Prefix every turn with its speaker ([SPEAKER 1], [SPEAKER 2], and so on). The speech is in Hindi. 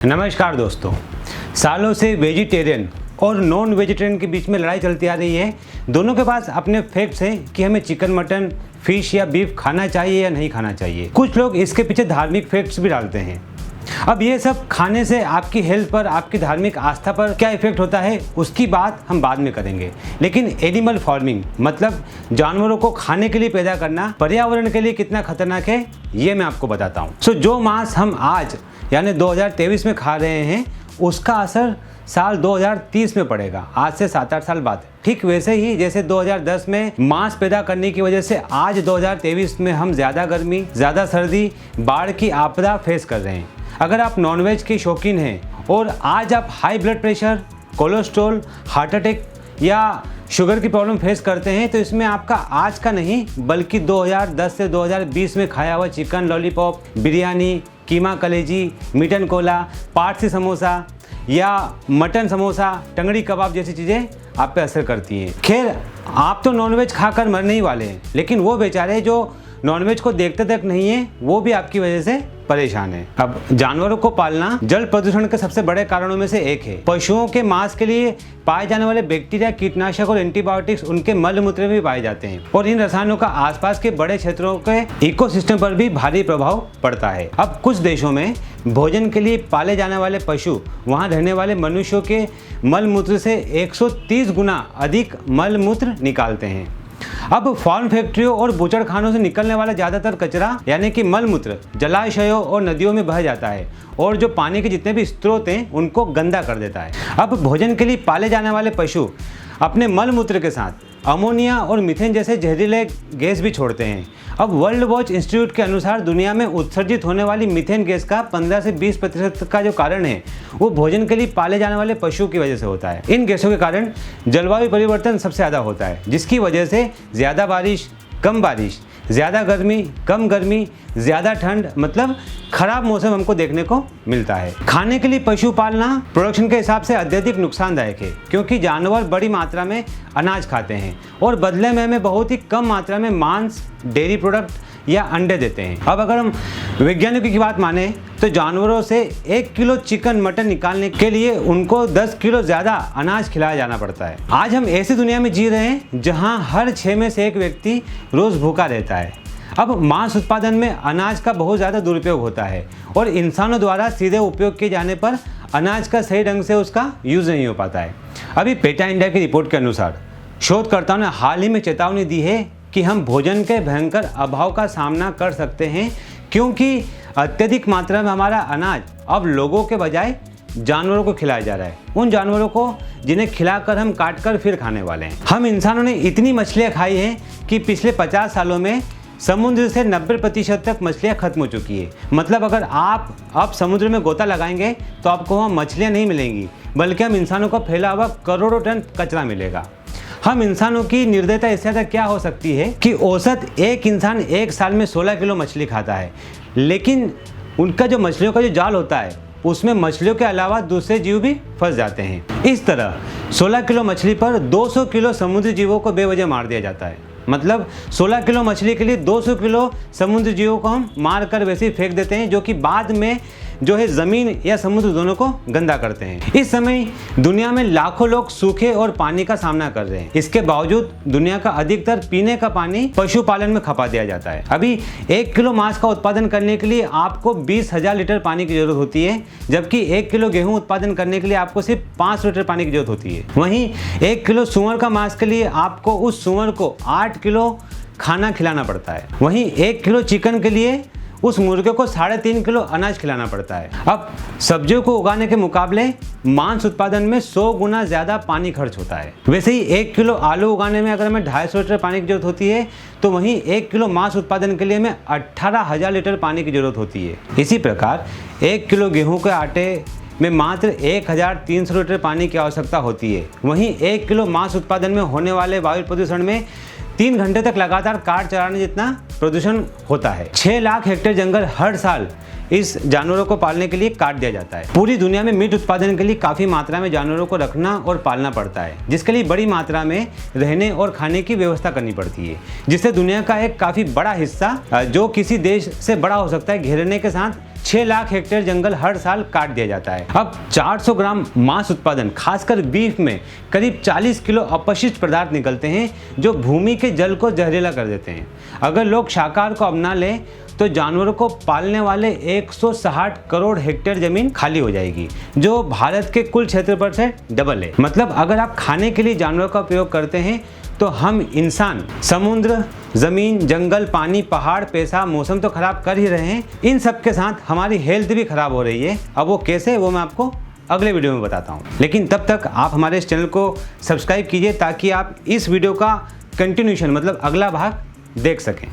[SPEAKER 1] नमस्कार दोस्तों, सालों से वेजिटेरियन और नॉन वेजिटेरियन के बीच में लड़ाई चलती आ रही है। दोनों के पास अपने फैक्ट्स हैं कि हमें चिकन, मटन, फिश या बीफ खाना चाहिए या नहीं खाना चाहिए। कुछ लोग इसके पीछे धार्मिक फैक्ट्स भी डालते हैं। अब ये सब खाने से आपकी हेल्थ पर, आपकी धार्मिक आस्था पर क्या इफेक्ट होता है उसकी बात हम बाद में करेंगे। लेकिन एनिमल फार्मिंग मतलब जानवरों को खाने के लिए पैदा करना पर्यावरण के लिए कितना खतरनाक है ये मैं आपको बताता हूँ। जो मांस हम आज यानी 2023 में खा रहे हैं उसका असर साल 2030 में पड़ेगा, आज से 7-8 साल बाद। ठीक वैसे ही जैसे 2010 में मांस पैदा करने की वजह से आज 2023 में हम ज़्यादा गर्मी, ज़्यादा सर्दी, बाढ़ की आपदा फेस कर रहे हैं। अगर आप नॉनवेज के शौकीन हैं और आज आप high blood pressure, cholesterol, heart attack या शुगर की प्रॉब्लम फेस करते हैं तो इसमें आपका आज का नहीं बल्कि 2010 से 2020 में खाया हुआ चिकन लॉलीपॉप, बिरयानी, कीमा कलेजी, मीटन कोला, पारसी समोसा या मटन समोसा, टंगड़ी कबाब जैसी चीज़ें आप पे असर करती हैं। खैर, आप तो नॉनवेज खाकर मरने ही वाले हैं, लेकिन वो बेचारे जो नॉनवेज को देखते तक नहीं है वो भी आपकी वजह से परेशान है। अब जानवरों को पालना जल प्रदूषण के सबसे बड़े कारणों में से एक है। पशुओं के मांस के लिए पाए जाने वाले बैक्टीरिया, कीटनाशक और एंटीबायोटिक्स उनके मल मूत्र में भी पाए जाते हैं और इन रसायनों का आसपास के बड़े क्षेत्रों के इकोसिस्टम पर भी भारी प्रभाव पड़ता है। अब कुछ देशों में भोजन के लिए पाले जाने वाले पशु वहां रहने वाले मनुष्यों के मल मूत्र से 130 गुना अधिक मल मूत्र निकालते हैं। अब फार्म फैक्ट्रियों और बूचड़खानों से निकलने वाला ज़्यादातर कचरा यानी कि मल मूत्र जलाशयों और नदियों में बह जाता है और जो पानी के जितने भी स्रोत हैं उनको गंदा कर देता है। अब भोजन के लिए पाले जाने वाले पशु अपने मल मूत्र के साथ अमोनिया और मीथेन जैसे जहरीले गैस भी छोड़ते हैं। अब वर्ल्ड वॉच इंस्टीट्यूट के अनुसार दुनिया में उत्सर्जित होने वाली मीथेन गैस का 15 से 20% का जो कारण है वो भोजन के लिए पाले जाने वाले पशु की वजह से होता है। इन गैसों के कारण जलवायु परिवर्तन सबसे ज़्यादा होता है, जिसकी वजह से ज़्यादा बारिश, कम बारिश, ज़्यादा गर्मी, कम गर्मी, ज़्यादा ठंड मतलब खराब मौसम हमको देखने को मिलता है। खाने के लिए पशु पालना प्रोडक्शन के हिसाब से अत्यधिक नुकसानदायक है क्योंकि जानवर बड़ी मात्रा में अनाज खाते हैं और बदले में हमें बहुत ही कम मात्रा में मांस, डेयरी प्रोडक्ट या अंडे देते हैं। अब अगर हम वैज्ञानिकों की बात माने तो जानवरों से 1 किलो चिकन, मटन निकालने के लिए उनको 10 किलो ज़्यादा अनाज खिलाया जाना पड़ता है। आज हम ऐसी दुनिया में जी रहे हैं जहां हर 6 में से 1 व्यक्ति रोज़ भूखा रहता है। अब मांस उत्पादन में अनाज का बहुत ज़्यादा दुरुपयोग होता है और इंसानों द्वारा सीधे उपयोग किए जाने पर अनाज का सही ढंग से उसका यूज़ नहीं हो पाता है। अभी पेटा इंडिया की रिपोर्ट के अनुसार शोधकर्ताओं ने हाल ही में चेतावनी दी है कि हम भोजन के भयंकर अभाव का सामना कर सकते हैं क्योंकि अत्यधिक मात्रा में हमारा अनाज अब लोगों के बजाय जानवरों को खिलाया जा रहा है। उन जानवरों को जिन्हें खिलाकर हम काटकर फिर खाने वाले हैं। हम इंसानों ने इतनी मछलियाँ खाई हैं कि पिछले 50 सालों में समुद्र से 90% तक मछलियाँ खत्म हो चुकी है। मतलब अगर आप अब समुद्र में गोता लगाएंगे तो आपको वहाँ मछलियाँ नहीं मिलेंगी बल्कि हम इंसानों का फैला हुआ करोड़ों टन कचरा मिलेगा। हम इंसानों की निर्दयता इससे ज़्यादा क्या हो सकती है कि औसत एक इंसान एक साल में 16 किलो मछली खाता है, लेकिन उनका जो मछलियों का जो जाल होता है उसमें मछलियों के अलावा दूसरे जीव भी फंस जाते हैं। इस तरह 16 किलो मछली पर 200 किलो समुद्री जीवों को बेवजह मार दिया जाता है। मतलब 16 किलो मछली के लिए 200 किलो समुद्री जीवों को हम मार कर वैसे ही फेंक देते हैं जो कि बाद में जो है ज़मीन या समुद्र दोनों को गंदा करते हैं। इस समय दुनिया में लाखों लोग सूखे और पानी का सामना कर रहे हैं। इसके बावजूद दुनिया का अधिकतर पीने का पानी पशुपालन में खपा दिया जाता है। अभी 1 किलो मांस का उत्पादन करने के लिए आपको 20,000 लीटर पानी की जरूरत होती है, जबकि 1 किलो गेहूँ उत्पादन करने के लिए आपको सिर्फ 5 लीटर पानी की जरूरत होती है। वहीं 1 किलो सूअर का मांस के लिए आपको उस सूअर को 8 किलो खाना खिलाना पड़ता है। वहीं 1 किलो चिकन के लिए उस मुर्गे को 3.5 किलो अनाज खिलाना पड़ता है। अब सब्जियों को उगाने के मुकाबले मांस उत्पादन में 100 गुना ज़्यादा पानी खर्च होता है। वैसे ही 1 किलो आलू उगाने में अगर हमें 250 लीटर पानी की जरूरत होती है तो वहीं 1 किलो मांस उत्पादन के लिए हमें 18,000 लीटर पानी की जरूरत होती है। इसी प्रकार 1 किलो गेहूँ के आटे में मात्र 1,300 लीटर पानी की आवश्यकता होती है। वहीं 1 किलो मांस उत्पादन में होने वाले वायु प्रदूषण में 3 घंटे तक लगातार कार चलाने जितना प्रदूषण होता है। 6 लाख हेक्टेयर जंगल हर साल इस जानवरों को पालने के लिए काट दिया जाता है। पूरी दुनिया में मीट उत्पादन के लिए काफ़ी मात्रा में जानवरों को रखना और पालना पड़ता है, जिसके लिए बड़ी मात्रा में रहने और खाने की व्यवस्था करनी पड़ती है, जिससे दुनिया का एक काफ़ी बड़ा हिस्सा जो किसी देश से बड़ा हो सकता है घेरने के साथ 6 लाख हेक्टेयर जंगल हर साल काट दिया जाता है। अब 400 ग्राम मांस उत्पादन, खासकर बीफ में करीब 40 किलो अपशिष्ट पदार्थ निकलते हैं जो भूमि के जल को जहरीला कर देते हैं। अगर लोग शाकाहार को अपना लें तो जानवरों को पालने वाले 160 करोड़ हेक्टेयर जमीन खाली हो जाएगी, जो भारत के कुल क्षेत्रफल से डबल है। मतलब अगर आप खाने के लिए जानवरों का उपयोग करते हैं तो हम इंसान समुद्र, जमीन, जंगल, पानी, पहाड़, पैसा, मौसम तो खराब कर ही रहे हैं, इन सब के साथ हमारी हेल्थ भी खराब हो रही है। अब वो कैसे, वो मैं आपको अगले वीडियो में बताता हूँ। लेकिन तब तक आप हमारे इस चैनल को सब्सक्राइब कीजिए ताकि आप इस वीडियो का कंटिन्यूशन मतलब अगला भाग देख सकें।